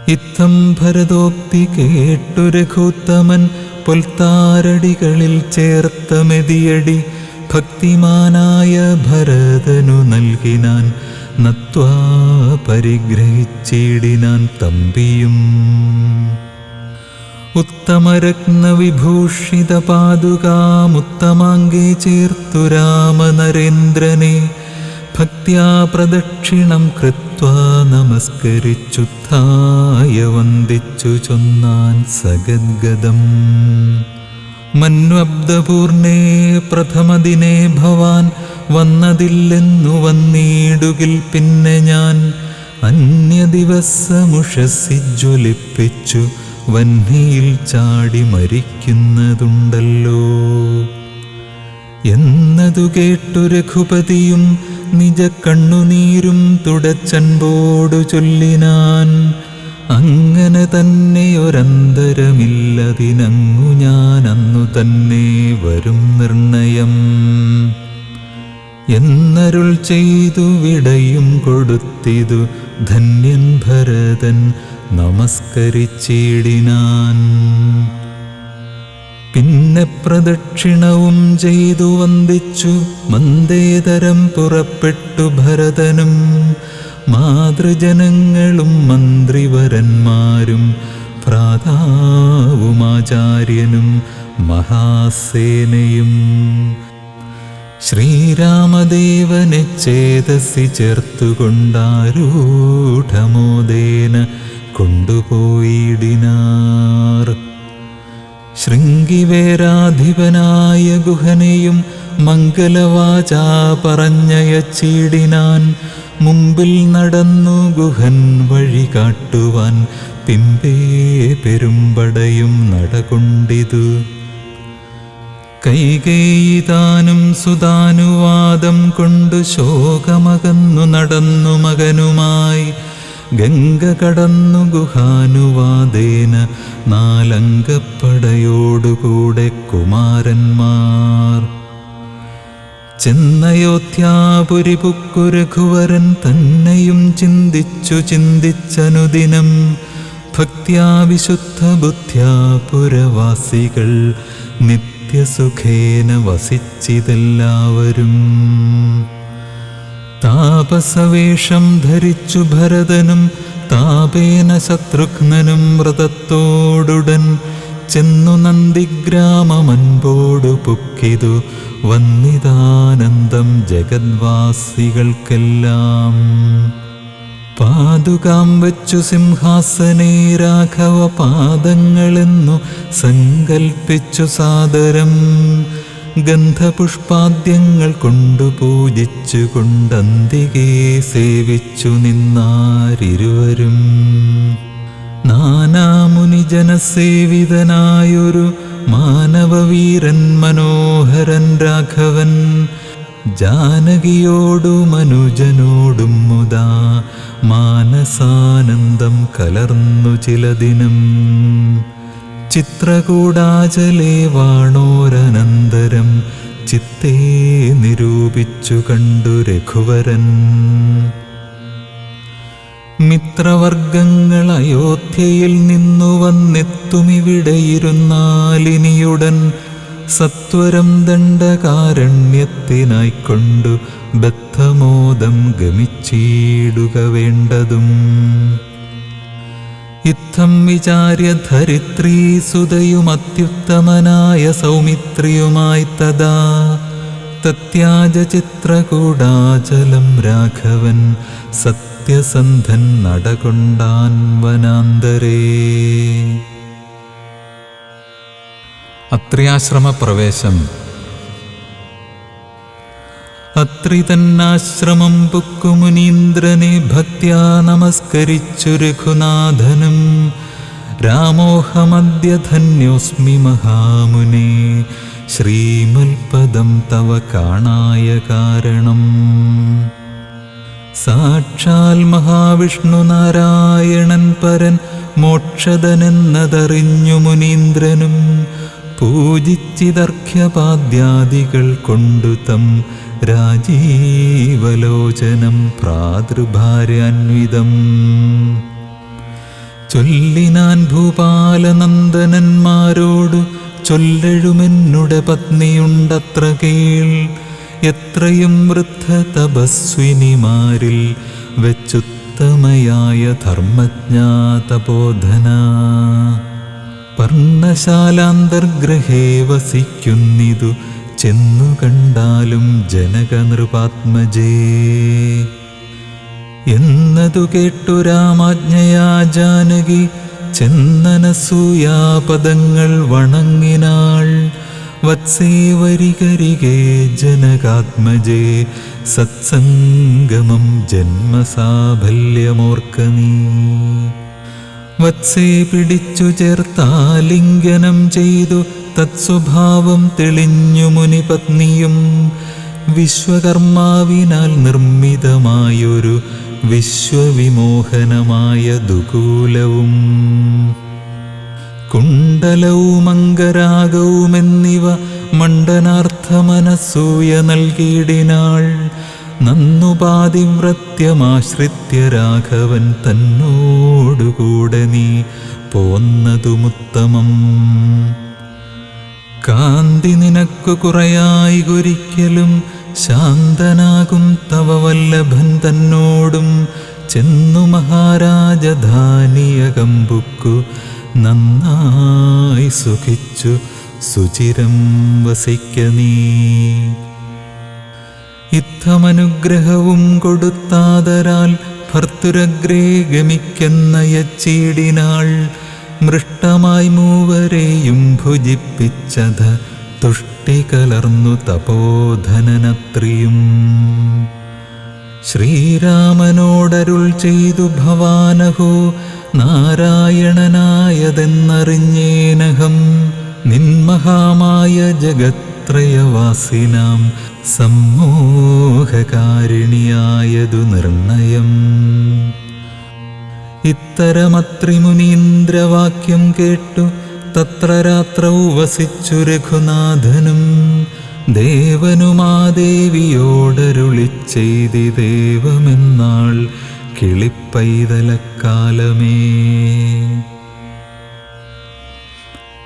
ഇത്തം ഭരതോക്തി കേട്ടു രഘുത്തമൻ പൊൽത്താരടികളിൽ ചേർത്ത മെതിയടി ഭക്തിമാനായ ഭരതനു നൽകിനാൻ. നത്വാ പരിഗ്രഹിച്ചിടിനാൻ തമ്പിയും. ഉത്തമരത്നവിഭൂഷിത പാദുകാമുത്തമാംഗേ ചേർത്തു രാമനരേന്ദ്രനെ ഭക്ത്യാ പ്രദക്ഷിണം കൃത്വാ നമസ്കരിച്ചുത്ഥായ വന്ദിച്ചു ചൊന്നാൻ സഗദ്ഗദം. മന്വബ്ദപൂർണേ പ്രഥമദിനേ ഭവാൻ വന്നതില്ലെന്നു വന്നിടുകിൽ പിന്നെ ഞാൻ. അന്യദിവസമുഷസ്സി ജ്വലിപ്പിച്ചു വഹ്നിയിൽ ചാടി മരിക്കുന്നതുണ്ടല്ലോ എന്നതു കേട്ടു രഘുപതിയും നിജ കണ്ണുനീരും തുടച്ചൻപോടു ചൊല്ലിനാൻ. അങ്ങനെ തന്നെയൊരന്തരമില്ലതിനങ്ങു ഞാൻ അന്നു തന്നെ വരും നിർണയം എന്നരുൾ ചെയ്തു വിടയും കൊടുത്തിതു ധന്യൻ ഭരതൻ നമസ്കരിച്ചിടിനാൻ. പിന്നെ പ്രദക്ഷിണവും ചെയ്തു വന്ദിച്ചു മന്ദേതരം പുറപ്പെട്ടു ഭരതനും. മാതൃജനങ്ങളും മന്ത്രിവരന്മാരും ഭ്രാതാവുമാചാര്യനും മഹാസേനയും ശ്രീരാമദേവനെ ചേതസി ചേർത്തുകൊണ്ടാരൂഢമോദേന കൊണ്ടുപോയിടിനാർ. ശൃംഗിവേരാധിപനായ ഗുഹനെയും മംഗലവാചാ പറഞ്ഞയച്ചിടിനാൻ. മുമ്പിൽ നടന്നു ഗുഹൻ വഴി കാട്ടുവാൻ പിമ്പേ പെരുമ്പടയും നടകൊണ്ടിതു. കൈകേയി താനും സുതാനുവാദം കൊണ്ടു ശോകമകന്നു നടന്നു മകനുമായി. ഗംഗ കടന്നു ഗുഹാനുവാദേന നാലംഗപ്പടയോടുകൂടെ കുമാരന്മാർ. ചെന്നയോധ്യാപുരി പുക്കു രഘുവരൻ തന്നെയും ചിന്തിച്ചു ചിന്തിച്ചനുദിനം. ഭക്ത്യാ വിശുദ്ധ ബുദ്ധ്യാ പുരവാസികൾ നിത്യസുഖേന വസിച്ചിതെല്ലാവരും. താപസവേഷം ധരിച്ചു ഭരതനും താപേന ശത്രുഘ്നനും വ്രതത്തോടുടൻ ചെന്നു നന്ദിഗ്രാമമൻപോടു പുക്കിതു വന്നിതാനന്ദം ജഗദ്വാസികൾക്കെല്ലാം. പാദുകാം വച്ചു സിംഹാസനേ രാഘവ പാദങ്ങളെന്നു സങ്കൽപ്പിച്ചു സാദരം ഗന്ധപുഷ്പാദ്യങ്ങൾ കൊണ്ടു പൂജിച്ചു കൊണ്ടന്തികെ സേവിച്ചു നിന്നാരിരുവരും. നാനാമുനിജനസേവിതനായൊരു മാനവവീരൻ മനോഹരൻ രാഘവൻ ജാനകിയോടു മനുജനോടും മുദാ മാനസാനന്ദം കലർന്നു ചില ദിനം. ചിത്രകൂടാചലേ വാണോരനന്തരം ചിത്തേ നിരൂപിച്ചു കണ്ടു രഘുവരൻ. മിത്രവർഗങ്ങൾ അയോധ്യയിൽ നിന്നു വന്നെത്തുമിവിടെയിരുന്നാലിനിയുടൻ സത്വരം ദണ്ഡകാരണ്യത്തിനായിക്കൊണ്ടു ബദ്ധമോദം ഗമിച്ചിടുക വേണ്ടതും. ഇത്തം വിചാര്യ ധരിത്രീ സുതയുമത്യുത്തമനായ സൗമിത്രിയുമായി തഥാ തത്യാജ ചിത്രകൂടാചലം രാഘവൻ സത്യസന്ധൻ നടകൊണ്ടാൻ വനാന്തരേ. അത്രിയാശ്രമ പ്രവേശം. അത്രി തന്നാശ്രമം പുക്കു മുനീന്ദ്രനെ ഭക്ത്യാ നമസ്കരിച്ചു രഘുനാഥനും. രാമോഹമദ്യ ധന്യോസ്മി മഹാമുനേ ശ്രീമൽപദം തവ കാണായ കാരണം. സാക്ഷാൽ മഹാവിഷ്ണു നാരായണൻ പരൻ മോക്ഷദനെന്നതറിഞ്ഞു മുനീന്ദ്രനും പൂജിച്ചിതർഘ്യപാദ്യാദികൾ കൊണ്ടു തം രാജീവലോചനം ഭ്രാതൃഭാര്യാന്വിതം. ചൊല്ലിനാൻ ഭൂപാലനന്ദനന്മാരോടു ചൊല്ലഴുമെന്നുടെ പത്നിയുണ്ടത്ര കേൾ. എത്രയും വൃദ്ധ തപസ്വിനിമാരിൽ വെച്ചുത്തമയായ ധർമ്മജ്ഞാതബോധന. പർണശാലാന്തർഗ്രഹേ വസിക്കുന്നിതു ചെന്നു കണ്ടാലും ജനകനൃപാത്മജേ. എന്നതു കേട്ടു രാമാജ്ഞയാ ജാനകി ചെന്നനസൂയാപദങ്ങൾ വണങ്ങിനാൾ. വത്സേ വരികരികേ ജനകാത്മജേ സത്സംഗമം ജന്മസാഫല്യമോർക്ക നീ. വത്സേ പിടിച്ചു ചേർത്താലിംഗനം ചെയ്തു തത്സ്വഭാവം തെളിഞ്ഞു മുനിപത്നിയും. വിശ്വകർമാവിനാൽ നിർമ്മിതമായൊരു വിശ്വവിമോഹനമായ ദുകൂലവും കുണ്ടലവും അംഗരാഗവുമെന്നിവ മണ്ഡനാർത്ഥമനസൂയ നൽകിയിടിനാൾ. നന്നു പാതിവ്രത്യമാശ്രിത്യ രാഘവൻ തന്നോടുകൂടെ നീ പോന്നതുമുത്തമം. കാന്തി നിനക്കു കുറയായി ഒരിക്കലും ശാന്തനാകും തവ വല്ലഭൻ തന്നോടും ചെന്നു മഹാരാജധാനിയകമ്പുക്കു നന്നായി സുഖിച്ചു സുചിരം വസിക്ക നീ. ഇത്തമനുഗ്രഹവും കൊടുത്താതരാൽ ഭർത്തുരഗ്രേ ഗമിക്കെന്നയച്ചീടിനാൾ. മൃഷ്ടമായി മൂവരെയും ഭുജിപ്പിച്ചത തുഷ്ടി കലർന്നു തപോധനനത്രിയും. ശ്രീരാമനോടരുൾ ചെയ്തു ഭവാനഹോ നാരായണനായതെന്നറിഞ്ഞേനഹം. നിന്മഹാമായ ജഗത്രയവാസിനാം സമ്മോഹകാരിണിയായതു നിർണയം. ഇത്തരമത്രിമുനീന്ദ്രവാക്യം കേട്ടു തത്ര രാത്രൗ വസിച്ചു രഘുനാഥനും. ദേവനുമാദേവിയോടരുളിച്ചെയ്തിദേവമെന്നാൾ കിളിപ്പൈതലക്കാലമേ.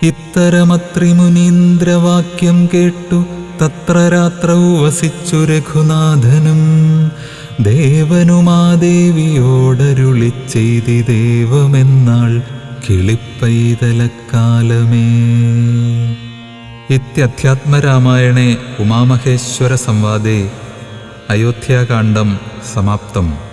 ഇത്തരമത്രിമുനീന്ദ്രവാക്യം കേട്ടു തത്ര രാത്രൗ വസിച്ചു രഘുനാഥനും. ദേവനുമാദേവിയോടരുളിച്ചെയ്തിദേവമെന്നാൾ കിളിപ്പൈതലക്കാലമേ. ഇത്യധ്യാത്മരാമായണേ ഉമാമഹേശ്വര സംവാദേ അയോധ്യാകാണ്ഡം സമാപ്തം.